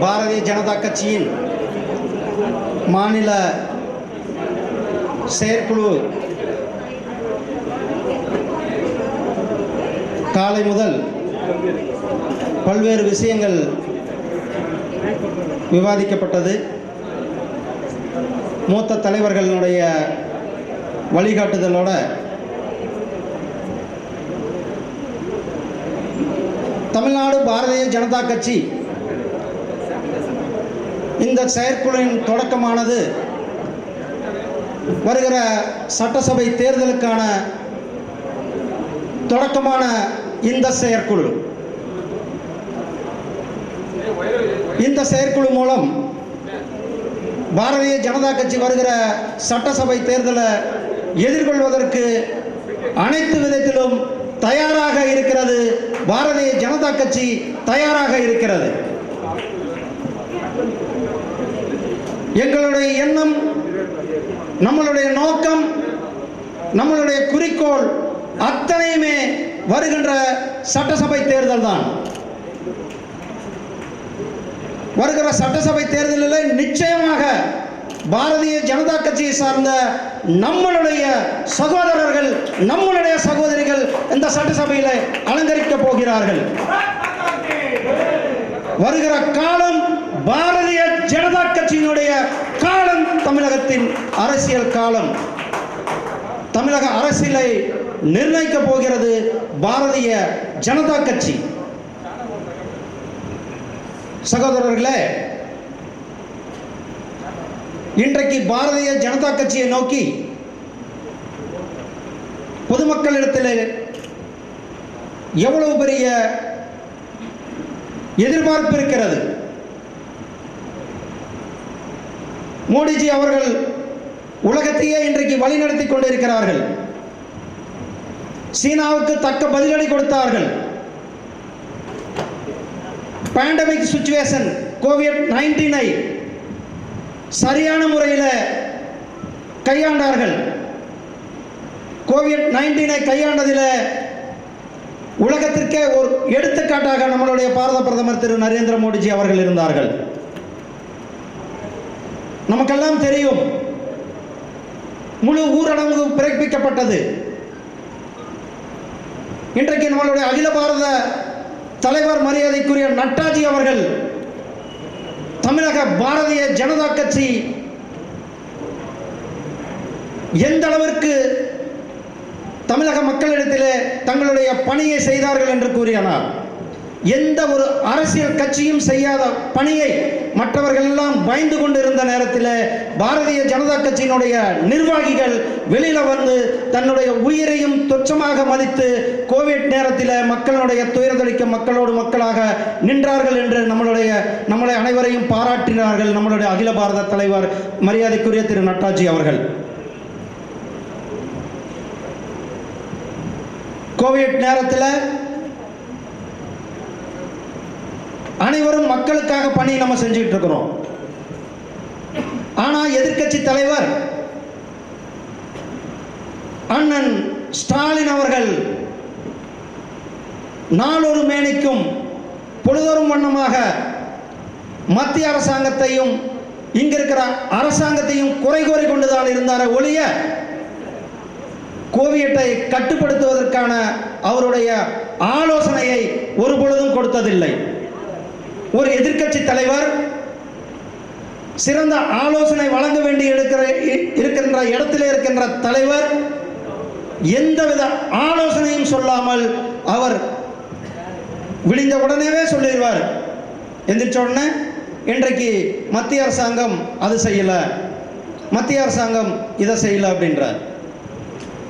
பாரதிய ஜனதா கட்சியின் மாநில செயற்குழு காலை முதல் பல்வேறு விஷயங்கள் விவாதிக்கப்பட்டது. மூத்த தலைவர்களுடைய வழிகாட்டுதலோட தமிழ்நாடு பாரதிய ஜனதா கட்சி இந்த செயற்குழுவின் தொடக்கமானது வருகிற சட்டசபை தேர்தலுக்கான தொடக்கமான இந்த செயற்குழு. இந்த செயற்குழு மூலம் பாரதிய ஜனதா கட்சி வருகிற சட்டசபை தேர்தலை எதிர்கொள்வதற்கு அனைத்து விதத்திலும் தயாராக இருக்கிறது. பாரதிய ஜனதா கட்சி தயாராக இருக்கிறது. எங்களுடைய எண்ணம், நம்மளுடைய நோக்கம், நம்மளுடைய குறிக்கோள் அத்தனையுமே வருகின்ற சட்டசபை தேர்தல் தான். வருகிற சட்டசபை தேர்தலில் நிச்சயமாக பாரதிய ஜனதா கட்சியை சார்ந்த நம்மளுடைய சகோதரர்கள், நம்மளுடைய சகோதரிகள் இந்த சட்டசபையில் அலங்கரிக்க போகிறார்கள். வருகிற காலம் பாரதிய ஜனதா கட்சியினுடைய காலம், தமிழகத்தின் அரசியல் காலம். தமிழக அரசியலை நிர்ணயிக்க போகிறது பாரதிய ஜனதா கட்சி. சகோதரர்களே, இன்றைக்கு பாரதிய ஜனதா கட்சியை நோக்கி பொதுமக்களிடத்தில் எவ்வளவு பெரிய எதிர்பார்ப்பு இருக்கிறது. மோடிஜி அவர்கள் உலகத்தையே இன்றைக்கு வழிநடத்தி கொண்டிருக்கிறார்கள். சீனாவுக்கு தக்க பதிலடி கொடுத்தார்கள். பேண்டமிக் சிச்சுவேஷன் கோவிட்-19 சரியான முறையில் கையாண்டார்கள். கோவிட்-19 கையாண்டதில் உலகத்திற்கே ஒரு எடுத்துக்காட்டாக நம்மளுடைய பாரத பிரதமர் திரு நரேந்திர மோடிஜி அவர்கள் இருந்தார்கள். நமக்கெல்லாம் தெரியும், முழு ஊரடங்கு பிறப்பிக்கப்பட்டது. இன்றைக்கு நம்மளுடைய அகில பாரத தலைவர் மரியாதைக்குரிய நட்டாஜி அவர்கள் தமிழக பாரதிய ஜனதா கட்சி எந்த அளவிற்கு தமிழக மக்களிடத்திலே தங்களுடைய பணியை செய்தார்கள் என்று கூறினார். எந்த ஒரு அரசியல் கட்சியும் செய்யாத பணியை மற்றவர்கள் எல்லாம் பயந்து கொண்டிருந்த நேரத்தில் பாரதிய ஜனதா கட்சியினுடைய நிர்வாகிகள் வெளியில வந்து தன்னுடைய உயிரையும் துச்சமாக மதித்து கோவிட் நேரத்தில் மக்களுடைய துயரத்தளிக்க மக்களோடு மக்களாக நின்றார்கள் என்று நம்மளை அனைவரையும் பாராட்டினார்கள் நம்மளுடைய அகில பாரத தலைவர் மரியாதைக்குரிய திரு நட்டாஜி அவர்கள். கோவிட் நேரத்தில் அனைவரும் மக்களுக்காக பணி நம்ம செஞ்சுட்டு இருக்கிறோம். ஆனா எதிர்க்கட்சி தலைவர் அண்ணன் ஸ்டாலின் அவர்கள் நாளொரு மேனிக்கும் பொழுதொரும் வண்ணமாக மத்திய அரசாங்கத்தையும் இங்க இருக்கிற அரசாங்கத்தையும் குறை கூறி கொண்டுதான் இருந்தார ஒழிய கோவிட்டை கட்டுப்படுத்துவதற்கான அவருடைய ஆலோசனையை ஒரு பொழுதும் கொடுத்ததில்லை. ஒரு எதிர்க்கட்சி தலைவர் சிறந்த ஆலோசனை வழங்க வேண்டி இருக்கின்ற இடத்திலே இருக்கின்ற தலைவர் எந்தவித ஆலோசனையும் சொல்லாமல் அவர் விடிந்த உடனேவே சொல்லிடுவார். எந்திரிச்ச உடனே இன்றைக்கு மத்திய அரசாங்கம் அது செய்யல, மத்திய அரசாங்கம் இதை செய்யல அப்படின்றார்.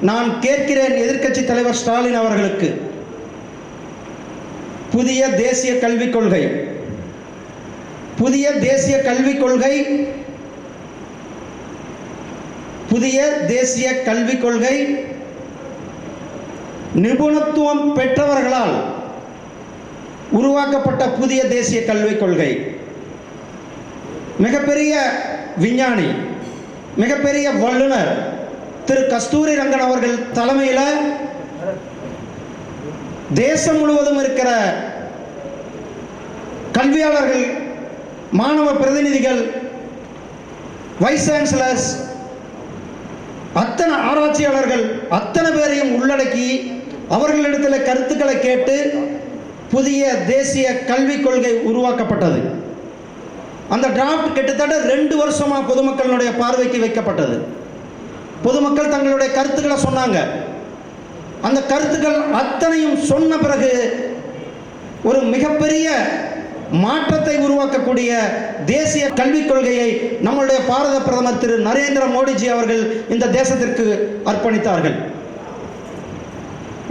நான் கேட்கிறேன் எதிர்க்கட்சி தலைவர் ஸ்டாலின் அவர்களுக்கு, புதிய தேசிய கல்விக் கொள்கை, புதிய தேசிய கல்விக் கொள்கை, புதிய தேசிய கல்விக் கொள்கை நிபுணத்துவம் பெற்றவர்களால் உருவாக்கப்பட்ட புதிய தேசிய கல்விக் கொள்கை. மிகப்பெரிய விஞ்ஞானி, மிகப்பெரிய வல்லுநர் திரு கஸ்தூரி ரங்கன் அவர்கள் தலைமையில் தேசம் முழுவதும் இருக்கிற கல்வியாளர்கள் மாணவ பிரதிநிதிகள், வைஸ் சான்சலர்ஸ், அத்தனை ஆராய்ச்சியாளர்கள் அத்தனை பேரையும் உள்ளடக்கி அவர்களிடத்தில் கருத்துக்களை கேட்டு புதிய தேசிய கல்விக் கொள்கை உருவாக்கப்பட்டது. அந்த டிராஃப்ட் கிட்டத்தட்ட 2 வருஷமாக பொதுமக்களுடைய பார்வைக்கு வைக்கப்பட்டது. பொதுமக்கள் தங்களுடைய கருத்துக்களை சொன்னாங்க. அந்த கருத்துக்கள் அத்தனையும் சொன்ன பிறகு ஒரு மிகப்பெரிய மாற்றத்தை உருவாக்கக்கூடிய தேசிய கல்விக் கொள்கையை நம்முடைய பாரத பிரதமர் திரு நரேந்திர மோடிஜி அவர்கள் இந்த தேசத்திற்கு அர்ப்பணித்தார்கள்.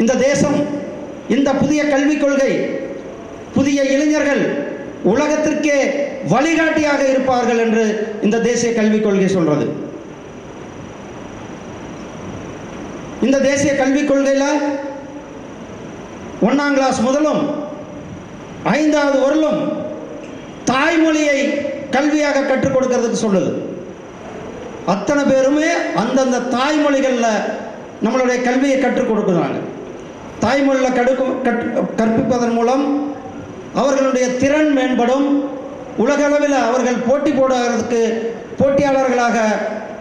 இந்த தேசம், இந்த புதிய கல்விக் கொள்கை புதிய இளைஞர்கள் உலகத்திற்கே வழிகாட்டியாக இருப்பார்கள் என்று இந்த தேசிய கல்விக் கொள்கை சொல்றது. இந்த தேசிய கல்விக் கொள்கையில் 1ஆம் கிளாஸ் முதலும் 5வது வரலும் தாய்மொழியை கல்வியாக கற்றுக் கொடுக்கிறதுக்கு சொல்லுது. அத்தனை பேருமே அந்தந்த தாய்மொழிகளில் நம்மளுடைய கல்வியை கற்றுக் கொடுக்குறாங்க. தாய்மொழியில் கற்பிப்பதன் மூலம் அவர்களுடைய திறன் மேம்படும். உலகளவில் அவர்கள் போட்டி போடுவதற்கு போட்டியாளர்களாக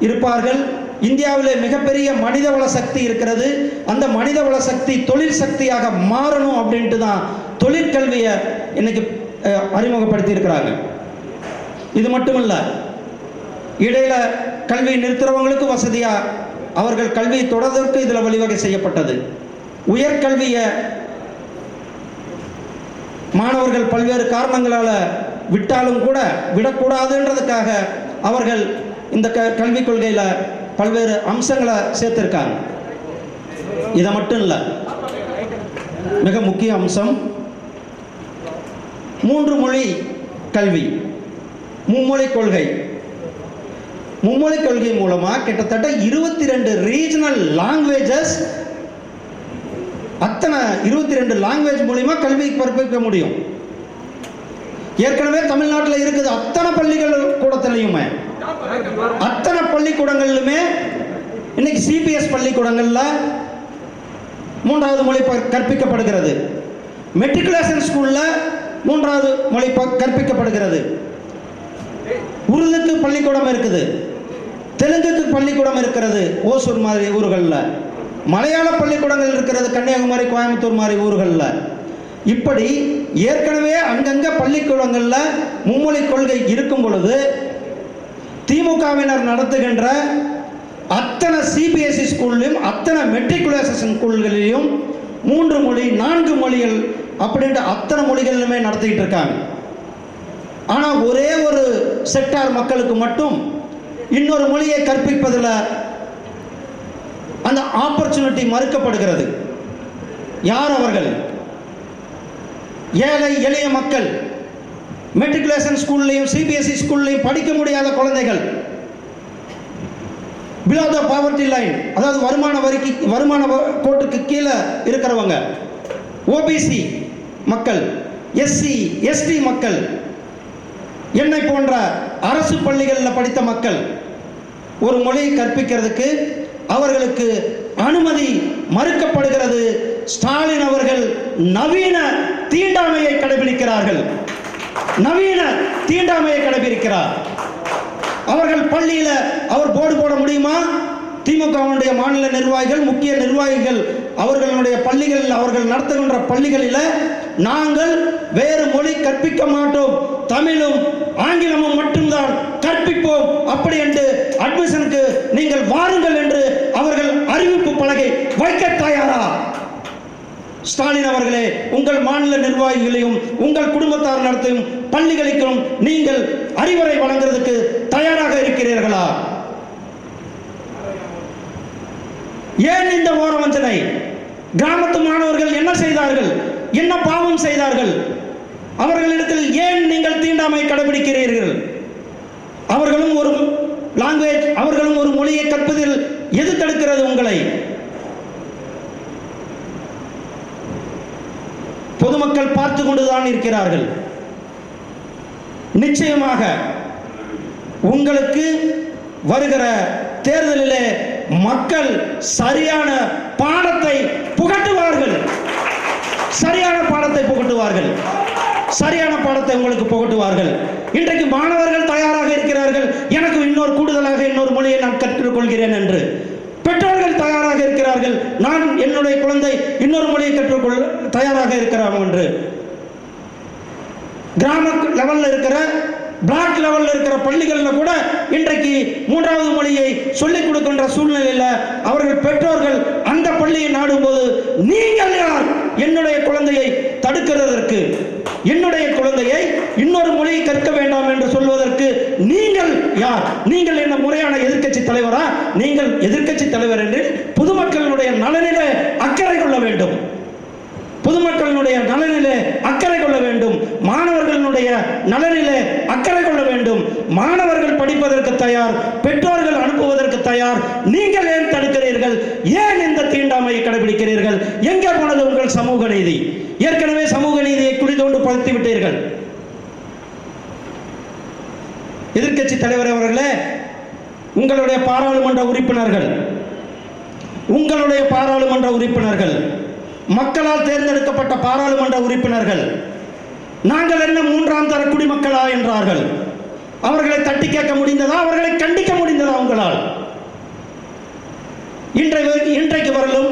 இருப்பார்கள். இந்தியாவிலே மிகப்பெரிய மனிதவள சக்தி இருக்கிறது. அந்த மனிதவள சக்தி தொழில் சக்தியாக மாறணும் அப்படின்ட்டு தான் தொழிற்கல்வியை இன்னைக்கு அறிமுகப்படுத்தி இருக்கிறாங்க. இது மட்டுமல்ல, இடையில கல்வி நிறுத்துறவங்களுக்கு வசதியா அவர்கள் கல்வி தொடர்வதற்கு இதில் வழிவகை செய்யப்பட்டது. உயர்கல்வியை மாணவர்கள் பல்வேறு காரணங்களால் விட்டாலும் கூட விடக்கூடாதுன்றதுக்காக அவர்கள் இந்த கல்விக் கொள்கையில் பல்வேறு அம்சங்களை சேர்த்திருக்காங்க. இதை மட்டும் இல்லை, மிக முக்கிய அம்சம் 3 மொழி கல்வி, மும்மொழி கொள்கை. மும்மொழி கொள்கை மூலமா கிட்டத்தட்ட 22 ரீஜனல் லாங்குவேஜஸ், அத்தனை 22 லாங்குவேஜ் மூலியமா கல்வி கற்பிக்க முடியும். ஏற்கனவே தமிழ்நாட்டில் இருக்குது அத்தனை பள்ளிகள் கூடத்திலையுமே, அத்தனை பள்ளிக்கூடங்களிலுமே இன்னைக்கு சிபிஎஸ் பள்ளிக்கூடங்கள்ல 3வது மொழி கற்பிக்கப்படுகிறது. மெட்ரிகுலேஷன் ஸ்கூல்ல 3வது மொழி கற்பிக்கப்படுகிறது. உருதுக்கு பள்ளிக்கூடம் இருக்குது, தெலுங்குக்கு பள்ளிக்கூடம் இருக்கிறது ஓசூர் மாதிரி ஊர்களில், மலையாள பள்ளிக்கூடங்கள் இருக்கிறது கன்னியாகுமரி, கோயம்புத்தூர் மாதிரி ஊர்களில். இப்படி ஏற்கனவே அங்கங்க பள்ளிக்கூடங்களில் மும்மொழி கொள்கை இருக்கும் பொழுது திமுகவினர் நடத்துகின்ற அத்தனை சிபிஎஸ்இ ஸ்கூல்லையும் அத்தனை மெட்ரிகுலேஷன் ஸ்கூல்களிலும் 3 மொழி 4 மொழிகள் அப்படின்ற அத்தனை மொழிகளிலுமே நடத்திக்கிட்டு இருக்காங்க. ஆனால் ஒரே ஒரு செக்டார் மக்களுக்கு மட்டும் இன்னொரு மொழியை கற்பிப்பதில் அந்த ஆப்பர்ச்சுனிட்டி மறுக்கப்படுகிறது. யார் அவர்கள்? ஏழை எளிய மக்கள், மெட்ரிகுலேஷன் ஸ்கூல்லையும் சிபிஎஸ்இ ஸ்கூல்லையும் படிக்க முடியாத குழந்தைகள், பிலோ த பாவர்ட்டி லைன், அதாவது வருமான கோட்டுக்கு கீழே இருக்கிறவங்க, ஓபிசி மக்கள், எஸ்சி எஸ்டி மக்கள், என்னை போன்ற அரசு பள்ளிகளில் படித்த மக்கள் ஒரு மொழியை கற்பிக்கிறதுக்கு அவர்களுக்கு அனுமதி மறுக்கப்படுகிறது. ஸ்டாலின் அவர்கள் நவீன தீண்டாமையை கடைபிடிக்கிறார்கள். நவீன தீண்டாமையை கடைபிடிக்கிறார். அவர்கள் பள்ளியில் அவர் போர்டு போட முடியுமா? திமுகவுடைய மாநில நிர்வாகிகள், முக்கிய நிர்வாகிகள் அவர்களுடைய பள்ளிகளில், அவர்கள் நடத்துகின்ற பள்ளிகளில் நாங்கள் வேறு மொழி கற்பிக்க மாட்டோம், தமிழும் ஆங்கிலமும் மட்டும்தான் கற்பிப்போம் அப்படி என்று அட்மிஷனுக்கு நீங்கள் வாருங்கள் என்று அவர்கள் அறிவிப்பு பலகை வைக்க தயாரா? ஸ்டாலின் அவர்களே, உங்கள் மாநில நிர்வாகிகளையும் உங்கள் குடும்பத்தார் நடத்தும் பள்ளிகளுக்கும் நீங்கள் அறிவுரை வழங்குவதற்கு தயாராக இருக்கிறீர்களா? ஏன் இந்த ஓரவஞ்சனை? கிராமத்து மாணவர்கள் என்ன செய்தார்கள்? என்ன பாவம் செய்தார்கள்? அவர்களிடத்தில் ஏன் நீங்கள் தீண்டாமை கடைபிடிக்கிறீர்கள்? அவர்களும் ஒரு லாங்குவேஜ், அவர்களும் ஒரு மொழியை கற்பதில் எது தடுக்கிறது உங்களை? பொதுமக்கள் பார்த்து கொண்டுதான் இருக்கிறார்கள். நிச்சயமாக உங்களுக்கு வருகிற தேர்தலிலே மக்கள் சரியான பாடத்தை புகட்டுவார்கள். சரியான பாடத்தை புகட்டுவார்கள். சரியான பாடத்தை உங்களுக்கு புகட்டுவார்கள். இன்றைக்கு மாணவர்கள் தயாராக இருக்கிறார்கள், எனக்கு இன்னொரு கூடுதலாக இன்னொரு மொழியை நான் கற்றுக்கொள்கிறேன் என்று. பெற்றோர்கள் தயாராக இருக்கிறார்கள், நான் என்னுடைய குழந்தை இன்னொரு மொழியை கற்றுக்கொள்ள தயாராக இருக்கிறான் என்று. கிராம லெவலில் இருக்கிற, பிளாக் லெவலில் இருக்கிற பள்ளிகளில் கூட இன்றைக்கு மூன்றாவது மொழியை சொல்லிக் கொடுக்கின்ற சூழ்நிலையில் அவர்கள் பெற்றோர்கள் அந்த பள்ளியை நாடும்போது, நீங்கள் யார் என்னுடைய குழந்தையை தடுக்கிறதற்கு, என்னுடைய குழந்தையை இன்னொரு மொழியை கற்க வேண்டாம் என்று சொல்வதற்கு நீங்கள் யார்? நீங்கள் என்ன முறையான எதிர்க்கட்சி தலைவரா? நீங்கள் எதிர்க்கட்சி தலைவர் என்று பொதுமக்களுடைய நலனிலே அக்கறை கொள்ள வேண்டும், பொதுமக்களுடைய நலனிலே அக்கறை கொள்ள வேண்டும், மாணவர்களுடைய நலனிலே அக்கறை கொள்ள வேண்டும். மாணவர்கள் படிப்பதற்கு தயார், பெற்றோர்கள் அனுப்புவதற்கு தயார், நீங்கள் ஏன் தடுக்கிறீர்கள்? ஏன் இந்த தீண்டாமையை கடைபிடிக்கிறீர்கள்? எங்கே போனது உங்கள் சமூக நீதி? ஏற்கனவே சமூக நீதியை குடிதோண்டு படுத்தி விட்டீர்கள். எதிர்க்கட்சி தலைவர் அவர்களே, உங்களுடைய பாராளுமன்ற உறுப்பினர்கள் மக்களால் தேர்ந்தெடுக்கப்பட்ட பாராளுமன்ற உறுப்பினர்கள், நாங்கள் என்ன மூன்றாம் தர குடிமக்களா என்றார்கள். அவர்களை தட்டி கேட்க முடிந்ததா? அவர்களை கண்டிக்க முடிந்ததா உங்களால்? இன்றைக்கு வரலும்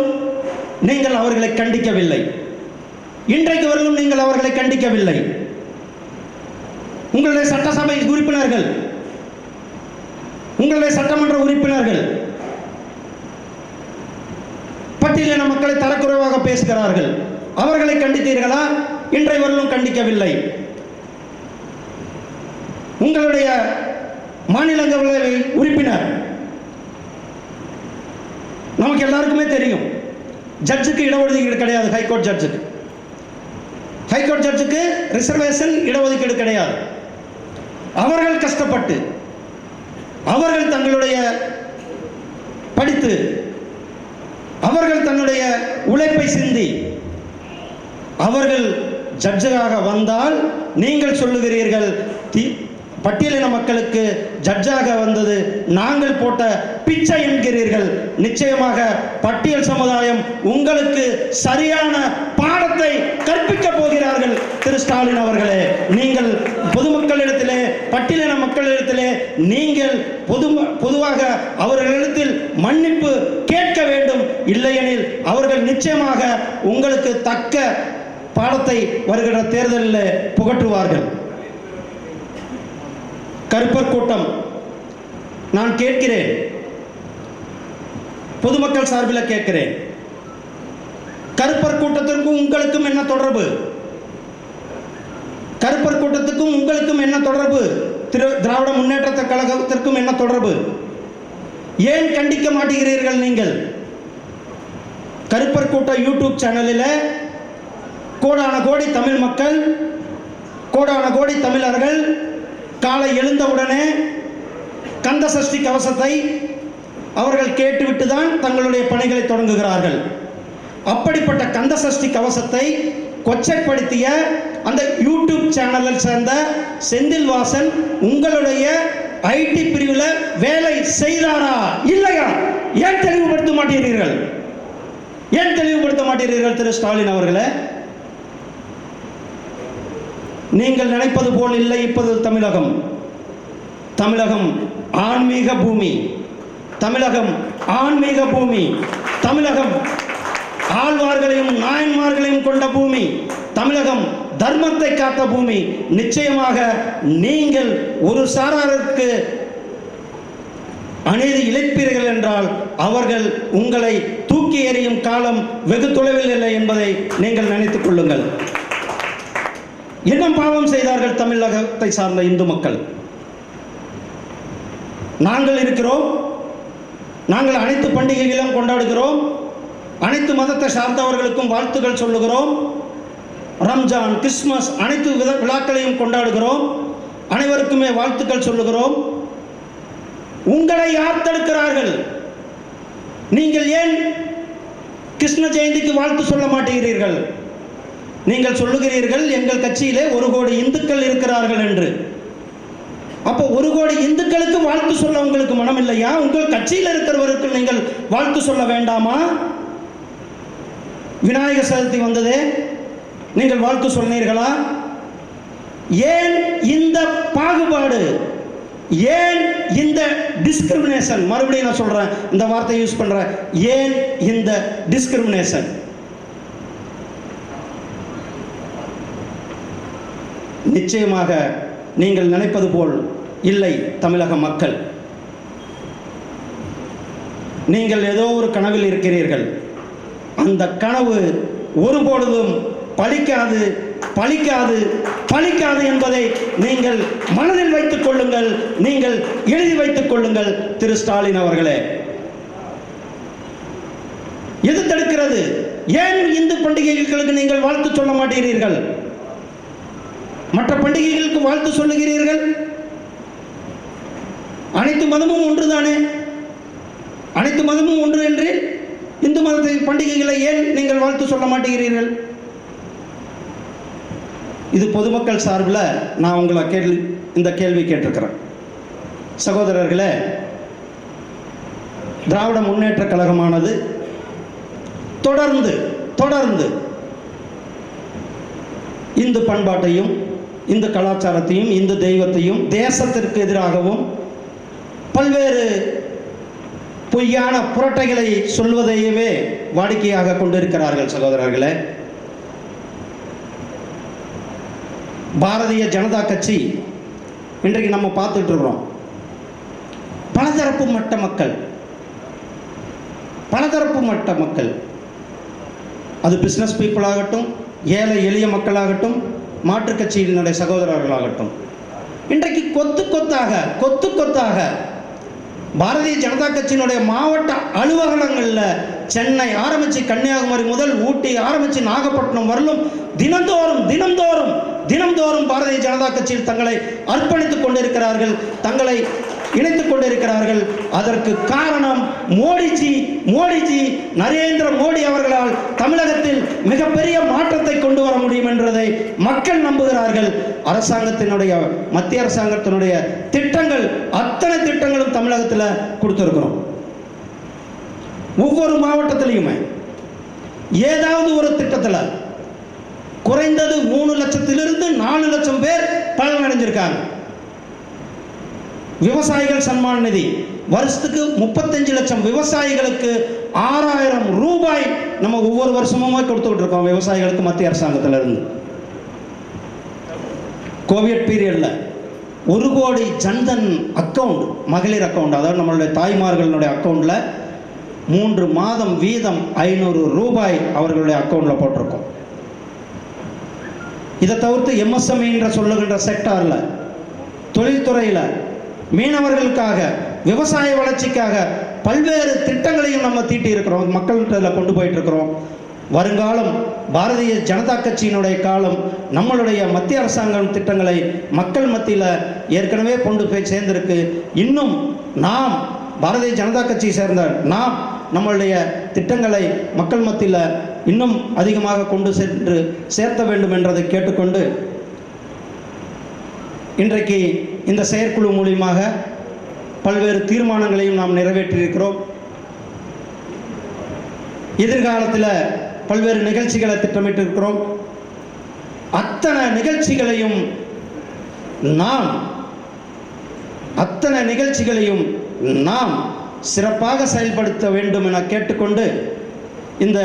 நீங்கள் அவர்களை கண்டிக்கவில்லை. இன்றைக்கு வரலும் நீங்கள் அவர்களை கண்டிக்கவில்லை. உங்களுடைய சட்டசபை உறுப்பினர்கள், உங்களுடைய சட்டமன்ற உறுப்பினர்கள் பட்டியலின மக்களை தரக்குறைவாக பேசுகிறார்கள். அவர்களை கண்டித்தீர்களா? இன்றைய வரலும் கண்டிக்கவில்லை. உங்களுடைய மாநிலங்களவை உறுப்பினர், நமக்கு எல்லாருக்குமே தெரியும், ஜட்ஜுக்கு இடஒதுக்கீடு கிடையாது. ஹைகோர்ட் ஜட்ஜுக்கு ரிசர்வேஷன் இடஒதுக்கீடு கிடையாது. அவர்கள் கஷ்டப்பட்டு, அவர்கள் தங்களுடைய படித்து, அவர்கள் தன்னுடைய உழைப்பை சிந்தி அவர்கள் ஜட்ஜாக வந்தால் நீங்கள் சொல்லுகிறீர்கள் பட்டியலின மக்களுக்கு ஜட்ஜாக வந்தது நாங்கள் போட்ட பிச்சை என்கிறீர்கள். நிச்சயமாக பட்டியல் சமுதாயம் உங்களுக்கு சரியான பாடத்தை கற்பிக்க போகிறார்கள். திரு ஸ்டாலின் அவர்களே, நீங்கள் பொதுமக்களிடத்திலே, பட்டியலின மக்களிடத்திலே நீங்கள் பொதுவாக அவர்களிடத்தில் மன்னிப்பு கேட்க வேண்டும். இல்லையெனில் அவர்கள் நிச்சயமாக உங்களுக்கு தக்க பாடத்தை வருகிற தேர்தலில் புகட்டுவார்கள். கருப்பர் கூட்டம், நான் கேட்கிறேன், பொதுமக்கள் சார்பில் கேட்கிறேன், கருப்பர் கூட்டத்திற்கும் உங்களுக்கும் என்ன தொடர்பு? கருப்பர் கூட்டத்துக்கும் உங்களுக்கும் என்ன தொடர்பு? திராவிட முன்னேற்ற கழகத்திற்கும் என்ன தொடர்பு? ஏன் கண்டிக்க மாட்டேங்கிறீர்கள் நீங்கள்? கருப்பர் கூட்ட யூடியூப் சேனலில் கோடான கோடி தமிழ் மக்கள், கோடான கோடி தமிழர்கள் காலை எழுந்தவுடனே கந்த சஷ்டி கவசத்தை அவர்கள் கேட்டுவிட்டு தான் தங்களுடைய பணிகளை தொடங்குகிறார்கள். அப்படிப்பட்ட கந்த சஷ்டி கவசத்தை கொச்சைப்படுத்திய அந்த யூடியூப் சேனலில் சேர்ந்த செந்தில் வாசன் உங்களுடைய ஐடி பிரிவில் வேலை செய்தாரா இல்லையா? ஏன் தெளிவுபடுத்த மாட்டீர்கள்? ஏன் தெளிவுபடுத்த மாட்டீர்கள் திரு ஸ்டாலின் அவர்களே? நீங்கள் நினைப்பது போல் இல்லை இப்போது தமிழகம். தமிழகம் ஆன்மீக பூமி. தமிழகம் ஆன்மீக பூமி. தமிழகம் ஆழ்வார்களையும் நாயன்மார்களையும் கொண்ட பூமி. தமிழகம் தர்மத்தை காத்த பூமி. நிச்சயமாக நீங்கள் ஒரு சாராருக்கு அநீதி இழைப்பீர்கள் என்றால் அவர்கள் உங்களை தூக்கி எறியும் காலம் வெகு தொலைவில் இல்லை என்பதை நீங்கள் நினைத்துக் கொள்ளுங்கள். என்ன பாவம் செய்தார்கள் தமிழகத்தை சார்ந்த இந்து மக்கள்? நாங்கள் இருக்கிறோம், நாங்கள் அனைத்து பண்டிகைகளும் கொண்டாடுகிறோம், அனைத்து மதத்தை சார்ந்தவர்களுக்கும் வாழ்த்துக்கள் சொல்லுகிறோம், ரம்ஜான், கிறிஸ்துமஸ் அனைத்து விழாக்களையும் கொண்டாடுகிறோம், அனைவருக்குமே வாழ்த்துக்கள் சொல்லுகிறோம். உங்களை யார் தடுக்கிறார்கள்? நீங்கள் ஏன் கிருஷ்ண ஜெயந்திக்கு வாழ்த்து சொல்ல மாட்டேங்கிறீர்கள்? நீங்கள் சொல்லுகிறீர்கள் எங்கள் கட்சியிலே 1 கோடி இந்துக்கள் இருக்கிறார்கள் என்று. அப்போ 1 கோடி இந்துக்களுக்கு வாழ்த்து சொல்ல உங்களுக்கு மனம் இல்லையா? உங்கள் கட்சியில் இருக்கிறவருக்கு நீங்கள் வாழ்த்து சொல்ல வேண்டாமா? விநாயகர் சதுர்த்தி வந்ததே, நீங்கள் வாழ்த்து சொன்னீர்களா? ஏன் இந்த பாகுபாடு? ஏன் இந்த டிஸ்கிரிமினேஷன்? மறுபடியும் நான் சொல்றேன், இந்த வார்த்தையை யூஸ் பண்றேன். ஏன் இந்த டிஸ்கிரிமினேஷன்? நிச்சயமாக நீங்கள் நினைப்பது போல் இல்லை தமிழக மக்கள். நீங்கள் ஏதோ ஒரு கனவில் இருக்கிறீர்கள். அந்த கனவு ஒருபொழுதும் பலிக்காது, பலிக்காது, பலிக்காது என்பதை நீங்கள் மனதில் வைத்துக் கொள்ளுங்கள், நீங்கள் எழுதி வைத்துக் கொள்ளுங்கள். திரு ஸ்டாலின் அவர்களே, எது தடுக்கிறது? ஏன் இந்து பண்டிகைகளுக்கு நீங்கள் வாழ்த்து சொல்ல மாட்டீர்கள்? மற்ற பண்டிகைகளுக்கு வாழ்த்து சொல்லுகிறீர்கள். அனைத்து மதமும் ஒன்றுதானே? அனைத்து மதமும் ஒன்று என்று இந்து மதத்தின் பண்டிகைகளை ஏன் நீங்கள் வாழ்த்து சொல்ல மாட்டேங்கிறீர்கள்? இது பொதுமக்கள் சார்பில் நான் உங்களை இந்த கேள்வி கேட்டிருக்கிறேன். சகோதரர்களே, திராவிட முன்னேற்ற கழகமானது தொடர்ந்து இந்து பண்பாட்டையும், இந்து கலாச்சாரத்தையும், இந்து தெய்வத்தையும் தேசத்திற்கு எதிராகவும் பல்வேறு பொய்யான புரட்டைகளை சொல்வதையவே வாடிக்கையாக கொண்டிருக்கிறார்கள். சகோதரர்களே, பாரதிய ஜனதா கட்சி இன்றைக்கு நம்ம பார்த்துட்டு இருக்கிறோம். பலதரப்பு மட்ட மக்கள், அது பிசினஸ் பீப்புள் ஆகட்டும், ஏழை எளிய மக்களாகட்டும், மாற்றுக் கட்சியினுடைய சகோதரர்களாகட்டும், இன்றைக்கு கொத்து கொத்தாக பாரதிய ஜனதா கட்சியினுடைய மாவட்ட அலுவலகங்களில் சென்னை ஆரம்பித்து கன்னியாகுமரி முதல் ஊட்டி ஆரம்பித்து நாகப்பட்டினம் வரலும் தினந்தோறும் பாரதிய ஜனதா கட்சியில் தங்களை அர்ப்பணித்துக் கொண்டிருக்கிறார்கள், தங்களை இணைத்துக் கொண்டிருக்கிறார்கள். அதற்கு காரணம் மோடிஜி நரேந்திர மோடி அவர்களால் தமிழகத்தில் மிகப்பெரிய மாற்றத்தை கொண்டு வர முடியும் என்றதை மக்கள் நம்புகிறார்கள். மத்திய அரசாங்கத்தினுடைய திட்டங்கள், அத்தனை திட்டங்களும் தமிழகத்தில் கொடுத்திருக்கிறோம். ஒவ்வொரு மாவட்டத்திலையுமே ஏதாவது ஒரு திட்டத்தில் குறைந்தது 3 லட்சத்திலிருந்து 4 லட்சம் பேர் பலனடைஞ்சிருக்காங்க. விவசாயிகள் சன்மான் நிதி வருஷத்துக்கு 35 லட்சம் விவசாயிகளுக்கு 6000 ரூபாய் நம்ம ஒவ்வொரு வருஷமும் கொடுத்துக்கிட்டு இருக்கோம் விவசாயிகளுக்கு மத்திய அரசாங்கத்திலிருந்து. கோவிட் பீரியட்ல 1 கோடி ஜன்தன் அக்கவுண்ட், மகளிர் அக்கவுண்ட், அதாவது நம்மளுடைய தாய்மார்களுடைய அக்கவுண்ட்ல 3 மாதம் வீதம் 500 ரூபாய் அவர்களுடைய அக்கவுண்ட்ல போட்டிருக்கோம். இதை தவிர்த்து எம்எஸ்எம்இ என்ற சொல்லுகின்ற செக்டார்ல, தொழில்துறையில, மீனவர்களுக்காக, விவசாய வளர்ச்சிக்காக பல்வேறு திட்டங்களையும் நம்ம தீட்டி இருக்கிறோம், மக்கள்கிட்ட கொண்டு போயிட்டு இருக்கிறோம். வருங்காலம் பாரதிய ஜனதா கட்சியினுடைய காலம், நம்மளுடைய மத்திய அரசாங்கம் திட்டங்களை மக்கள் மத்தியில் ஏற்கனவே கொண்டு போய் சேர்ந்திருக்கு. இன்னும் நாம் பாரதிய ஜனதா கட்சியை சேர்ந்த நாம் நம்மளுடைய திட்டங்களை மக்கள் மத்தியில் இன்னும் அதிகமாக கொண்டு சென்று சேர்த்த வேண்டும் என்றதை கேட்டுக்கொண்டு, இன்றைக்கு இந்த செயற்குழு மூலியமாக பல்வேறு தீர்மானங்களையும் நாம் நிறைவேற்றியிருக்கிறோம். எதிர்காலத்தில் பல்வேறு நிகழ்ச்சிகளை திட்டமிட்டிருக்கிறோம். அத்தனை நிகழ்ச்சிகளையும் நாம் சிறப்பாக செயல்படுத்த வேண்டும் என கேட்டுக்கொண்டு, இந்த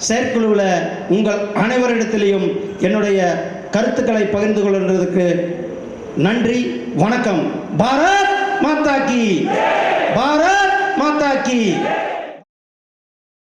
செயற்குழுவில் உங்கள் அனைவரிடத்திலையும் என்னுடைய கருத்துக்களை பகிர்ந்து கொள்வதற்கு நன்றி, வணக்கம். பாரத் மாதா கி, பாரத் மாதா கி.